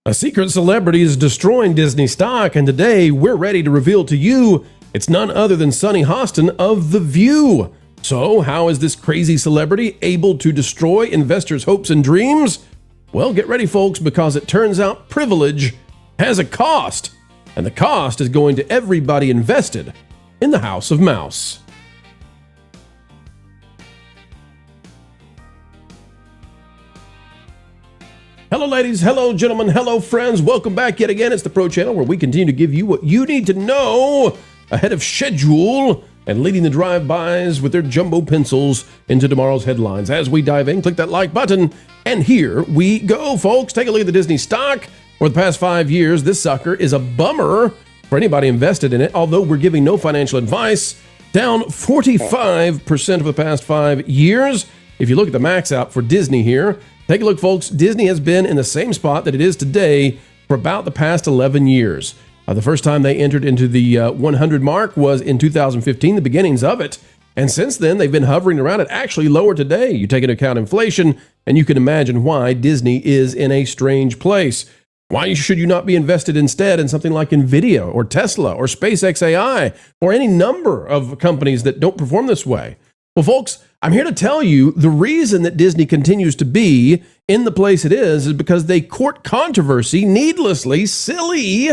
A secret celebrity is destroying Disney stock, and today we're ready to reveal to you it's none other than Sunny Hostin of The View. So, how is this crazy celebrity able to destroy investors' hopes and dreams? Well, get ready, folks, because it turns out privilege has a cost, and the cost is going to everybody invested in the House of Mouse. Hello, ladies. Hello, gentlemen. Hello, friends. Welcome back yet again. It's the Pro Channel, where we continue to give you what you need to know ahead of schedule and leading the drive-bys with their jumbo pencils into tomorrow's headlines. As we dive in, click that like button, and here we go, folks. Take a look at the Disney stock. For the past 5 years, this sucker is a bummer for anybody invested in it, although we're giving no financial advice. Down 45% of the past 5 years. If you look at the max out for Disney here, take a look, folks. Disney has been in the same spot that it is today for about the past 11 years. The first time they entered into the 100 mark was in 2015, the beginnings of it. And since then, they've been hovering around it, actually lower today. You take into account inflation, and you can imagine why Disney is in a strange place. Why should you not be invested instead in something like NVIDIA or Tesla or SpaceX AI or any number of companies that don't perform this way? Well, folks, I'm here to tell you the reason that Disney continues to be in the place it is because they court controversy needlessly. Silly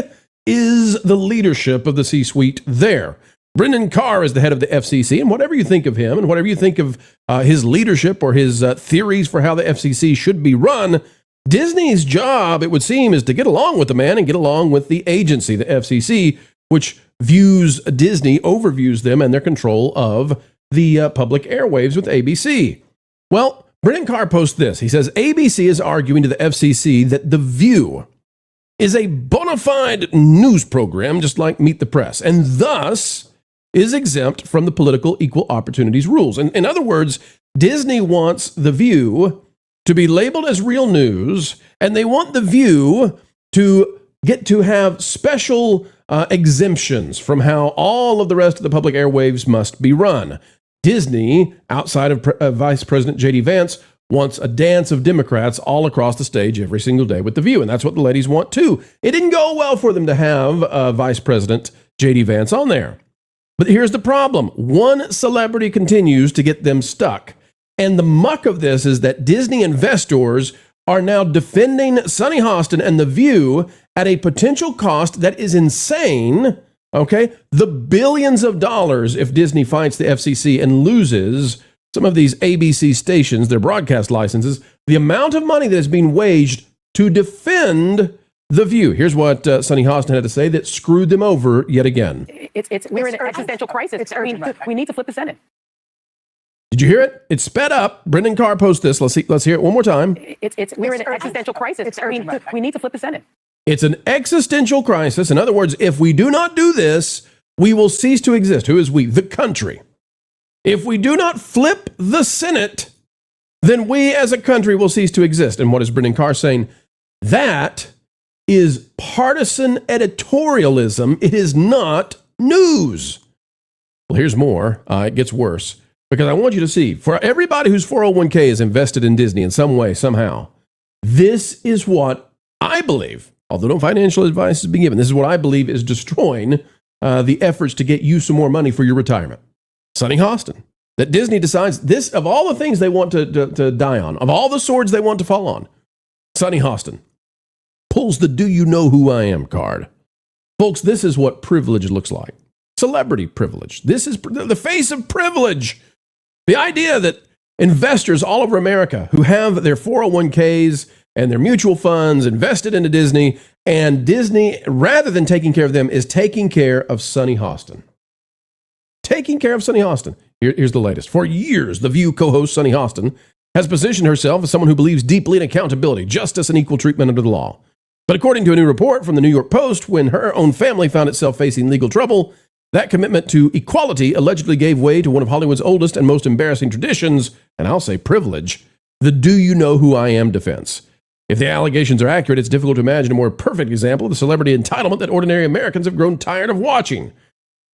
is the leadership of the C-suite there. Brendan Carr is the head of the FCC, and whatever you think of him and whatever you think of his leadership or his theories for how the FCC should be run, Disney's job, it would seem, is to get along with the man and get along with the agency, the FCC, which views Disney, overviews them and their control of the public airwaves with ABC. Well, Brendan Carr posts this. He says, ABC is arguing to the FCC that The View is a bona fide news program, just like Meet the Press, and thus is exempt from the political equal opportunities rules. In other words, Disney wants The View to be labeled as real news, and they want The View to get to have special exemptions from how all of the rest of the public airwaves must be run. Disney, outside of Vice President J.D. Vance, wants a dance of Democrats all across the stage every single day with The View, and that's what the ladies want too. It didn't go well for them to have Vice President J.D. Vance on there. But here's the problem. One celebrity continues to get them stuck. And the muck of this is that Disney investors are now defending Sunny Hostin and The View at a potential cost that is insane. Okay, the billions of dollars if Disney fights the FCC and loses some of these ABC stations, their broadcast licenses, the amount of money that is being waged to defend The View. Here's what Sunny Hostin had to say that screwed them over yet again. We're in an existential crisis. We need to flip the Senate. Did you hear it? It's sped up. Brendan Carr posts this. Let's hear it one more time. We're in an existential crisis. We need to flip the Senate. It's an existential crisis. In other words, if we do not do this, we will cease to exist. Who is we? The country. If we do not flip the Senate, then we as a country will cease to exist. And what is Brendan Carr saying? That is partisan editorialism. It is not news. Well, here's more. It gets worse. Because I want you to see, for everybody whose 401k is invested in Disney in some way, somehow, this is what I believe, although no financial advice has been given, this is what I believe is destroying the efforts to get you some more money for your retirement. Sunny Hostin. That Disney decides this, of all the things they want to die on, of all the swords they want to fall on, Sunny Hostin pulls the "Do you know who I am" card. Folks, this is what privilege looks like. Celebrity privilege. This is the face of privilege. The idea that investors all over America who have their 401ks and their mutual funds invested into Disney, and Disney, rather than taking care of them, is taking care of Sunny Hostin. Taking care of Sunny Hostin. Here's the latest. For years, The View co-host Sunny Hostin has positioned herself as someone who believes deeply in accountability, justice, and equal treatment under the law. But according to a new report from the New York Post, when her own family found itself facing legal trouble, that commitment to equality allegedly gave way to one of Hollywood's oldest and most embarrassing traditions, and I'll say privilege, the "Do you know who I am" defense. If the allegations are accurate, it's difficult to imagine a more perfect example of the celebrity entitlement that ordinary Americans have grown tired of watching.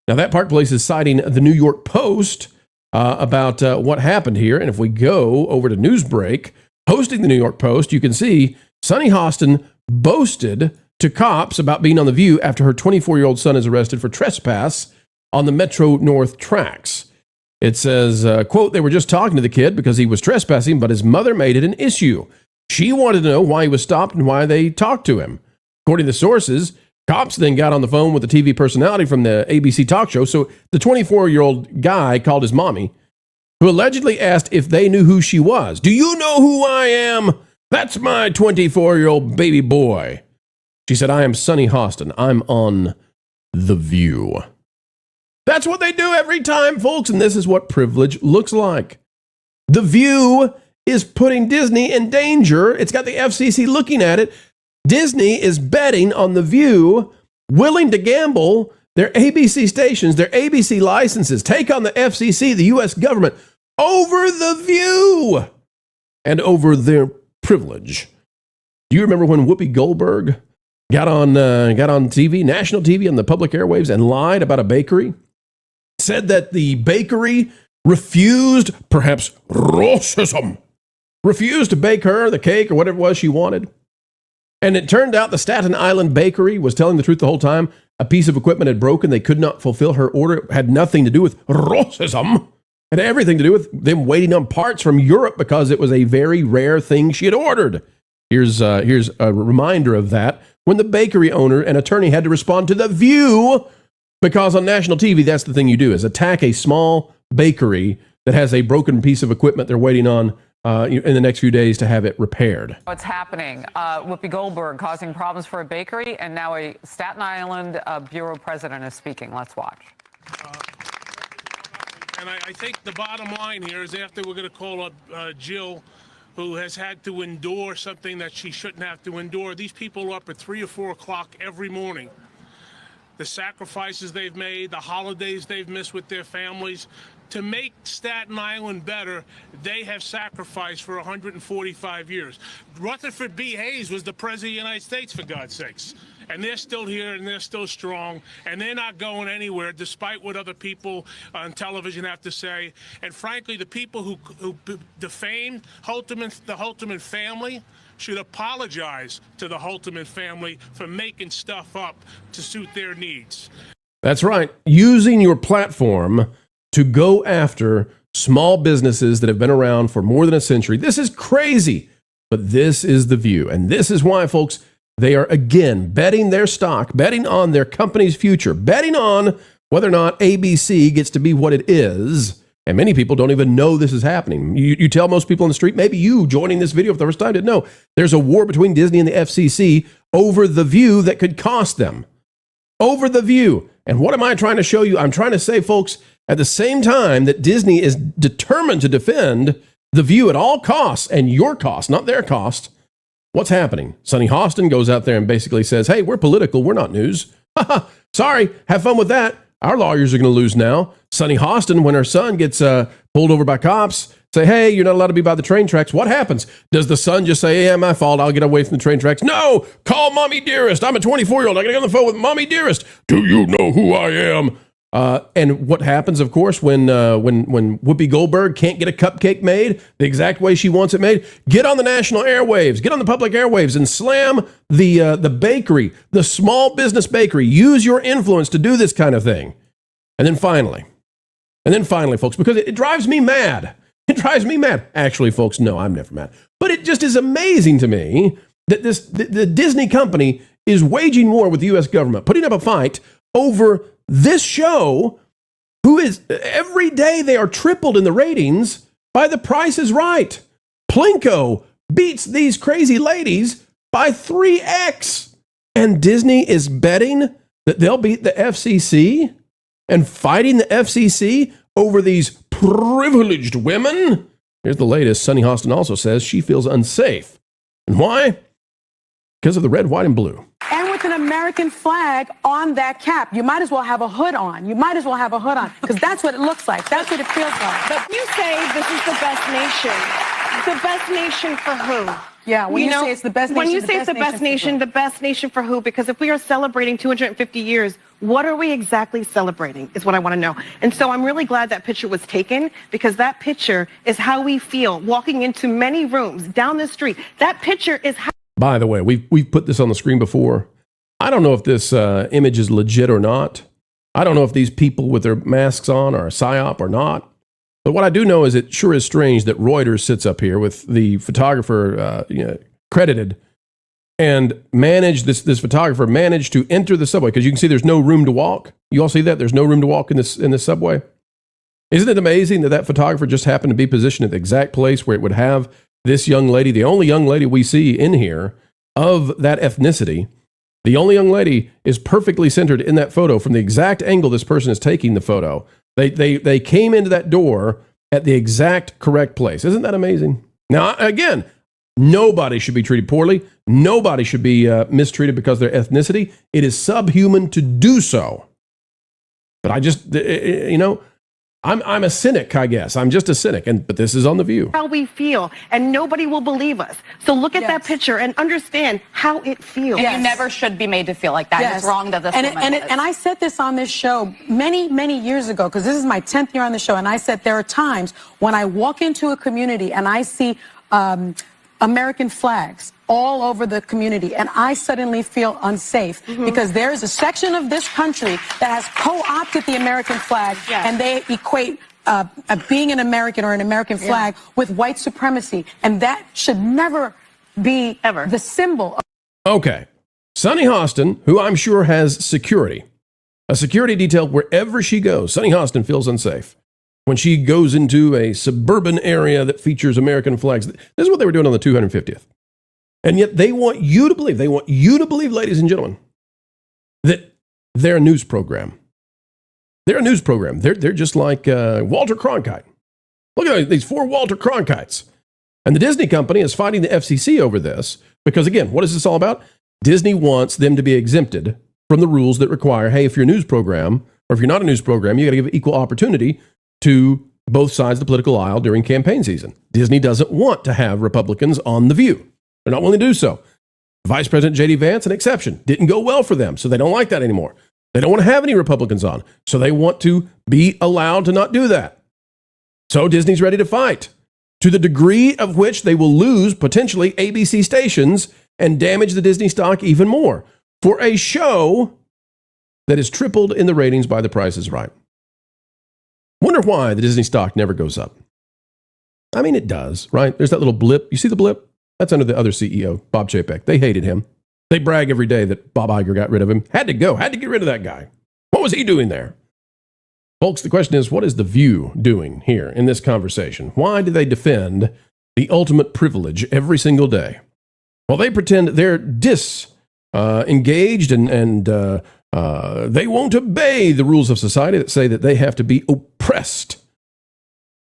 Now, that Park Place is citing the New York Post about what happened here. And if we go over to Newsbreak, hosting the New York Post, you can see Sunny Hostin boasted to cops about being on The View after her 24-year-old son is arrested for trespass on the Metro North tracks. It says, quote, they were just talking to the kid because he was trespassing, but his mother made it an issue. She wanted to know why he was stopped and why they talked to him. According to sources, cops then got on the phone with the TV personality from the ABC talk show. So the 24-year-old guy called his mommy, who allegedly asked if they knew who she was. Do you know who I am? That's my 24-year-old baby boy. She said, I am Sunny Hostin. I'm on The View. That's what they do every time, folks, and this is what privilege looks like. The View is putting Disney in danger. It's got the FCC looking at it. Disney is betting on The View, willing to gamble their ABC stations, their ABC licenses, take on the FCC, the U.S. government, over The View and over their privilege. Do you remember when Whoopi Goldberg got on TV, national TV on the public airwaves and lied about a bakery? Said that the bakery refused, perhaps racism, refused to bake her the cake or whatever it was she wanted. And it turned out the Staten Island bakery was telling the truth the whole time. A piece of equipment had broken. They could not fulfill her order. It had nothing to do with racism. It had everything to do with them waiting on parts from Europe because it was a very rare thing she had ordered. Here's a reminder of that when the bakery owner and attorney had to respond to The View, because on national TV, that's the thing you do, is attack a small bakery that has a broken piece of equipment they're waiting on in the next few days to have it repaired. What's happening? Whoopi Goldberg causing problems for a bakery, and now a Staten Island bureau president is speaking. Let's watch. And I think the bottom line here is after we're going to call up Jill, who has had to endure something that she shouldn't have to endure. These people are up at 3 or 4 o'clock every morning. The sacrifices they've made, the holidays they've missed with their families. To make Staten Island better, they have sacrificed for 145 years. Rutherford B. Hayes was the President of the United States, for God's sakes. And they're still here, and they're still strong, and they're not going anywhere, despite what other people on television have to say. And frankly, the people who defamed the Holterman family should apologize to the Holterman family for making stuff up to suit their needs. That's right. Using your platform to go after small businesses that have been around for more than a century. This is crazy, but this is The View. And this is why, folks, they are, again, betting their stock, betting on their company's future, betting on whether or not ABC gets to be what it is. And many people don't even know this is happening. You tell most people on the street, maybe you joining this video for the first time didn't know, there's a war between Disney and the FCC over The View that could cost them. Over The View. And what am I trying to show you? I'm trying to say, folks, at the same time that Disney is determined to defend The View at all costs, and your cost, not their cost, what's happening? Sunny Hostin goes out there and basically says, hey, we're political, we're not news. Sorry, have fun with that. Our lawyers are going to lose now. Sunny Hostin, when her son gets pulled over by cops, say, hey, you're not allowed to be by the train tracks. What happens? Does the son just say, yeah, my fault, I'll get away from the train tracks? No, call Mommy Dearest. I'm a 24-year-old. I got to get on the phone with Mommy Dearest. Do you know who I am? And what happens, of course, when Whoopi Goldberg can't get a cupcake made the exact way she wants it made? Get on the national airwaves, get on the public airwaves, and slam the bakery, the small business bakery. Use your influence to do this kind of thing. And then finally, folks, because it drives me mad. It drives me mad. Actually, folks, no, I'm never mad. But it just is amazing to me that the Disney company is waging war with the U.S. government, putting up a fight over this show, who is every day they are tripled in the ratings by The Price is Right. Plinko beats these crazy ladies by 3x. And Disney is betting that they'll beat the FCC and fighting the FCC over these privileged women. Here's the latest. Sunny Hostin also says she feels unsafe. And why? Because of the red, white, and blue. And with an American flag on that cap, you might as well have a hood on. You might as well have a hood on, because that's what it looks like. That's what it feels like. But you say this is the best nation. The best nation for who? Yeah, when you say it's the best nation. When you say it's the best nation, the best nation for who? Because if we are celebrating 250 years, what are we exactly celebrating is what I want to know. And so I'm really glad that picture was taken, because that picture is how we feel walking into many rooms down the street. That picture is how. By the way, we've put this on the screen before. I don't know if this image is legit or not. I don't know if these people with their masks on are a psyop or not. But what I do know is it sure is strange that Reuters sits up here with the photographer credited and this photographer managed to enter the subway, because you can see there's no room to walk. You all see that? There's no room to walk in this subway. Isn't it amazing that photographer just happened to be positioned at the exact place where it would have this young lady, the only young lady we see in here of that ethnicity? The only young lady is perfectly centered in that photo from the exact angle this person is taking the photo. They came into that door at the exact correct place. Isn't that amazing? Now, again, nobody should be treated poorly. Nobody should be mistreated because of their ethnicity. It is subhuman to do so. But I just, I'm a cynic, I guess. I'm just a cynic, but this is on The View. How we feel, and nobody will believe us. So look at that picture and understand how it feels. And you never should be made to feel like that. It's wrong that this woman was. And I said this on this show many, many years ago, because this is my 10th year on the show, and I said there are times when I walk into a community and I see American flags all over the community, and I suddenly feel unsafe because there is a section of this country that has co-opted the American flag, and they equate being an American or an American flag with white supremacy, and that should never be the symbol of. Okay, Sunny Hostin, who I'm sure has security, a security detail wherever she goes. Sunny Hostin feels unsafe when she goes into a suburban area that features American flags. This is what they were doing on the 250th. And yet they want you to believe, ladies and gentlemen, that they're a news program. They're a news program. They're just like Walter Cronkite. Look at these 4 Walter Cronkites. And the Disney company is fighting the FCC over this because, again, what is this all about? Disney wants them to be exempted from the rules that require, hey, if you're a news program, or if you're not a news program, you got to give equal opportunity to both sides of the political aisle during campaign season. Disney doesn't want to have Republicans on The View. They're not willing to do so. Vice President J.D. Vance, an exception. Didn't go well for them, so they don't like that anymore. They don't want to have any Republicans on, so they want to be allowed to not do that. So Disney's ready to fight, to the degree of which they will lose, potentially, ABC stations and damage the Disney stock even more for a show that is tripled in the ratings by The Price is Right. Wonder why the Disney stock never goes up. I mean, it does, right? There's that little blip. You see the blip? That's under the other CEO, Bob Chapek. They hated him. They brag every day that Bob Iger got rid of him. Had to get rid of that guy. What was he doing there? Folks, the question is, what is The View doing here in this conversation? Why do they defend the ultimate privilege every single day? Well, they pretend they're disengaged and they won't obey the rules of society that say that they have to be oppressed.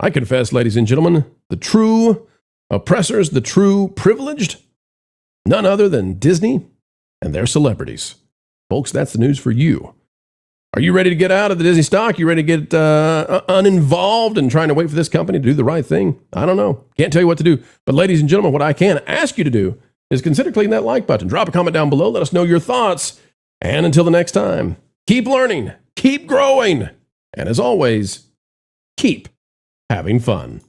I confess, ladies and gentlemen, the true oppressors, the true privileged, none other than Disney and their celebrities. Folks, that's the news for you. Are you ready to get out of the Disney stock? You ready to get uninvolved and trying to wait for this company to do the right thing? I don't know. Can't tell you what to do. But ladies and gentlemen, what I can ask you to do is consider clicking that like button. Drop a comment down below. Let us know your thoughts. And until the next time, keep learning, keep growing, and as always, keep having fun.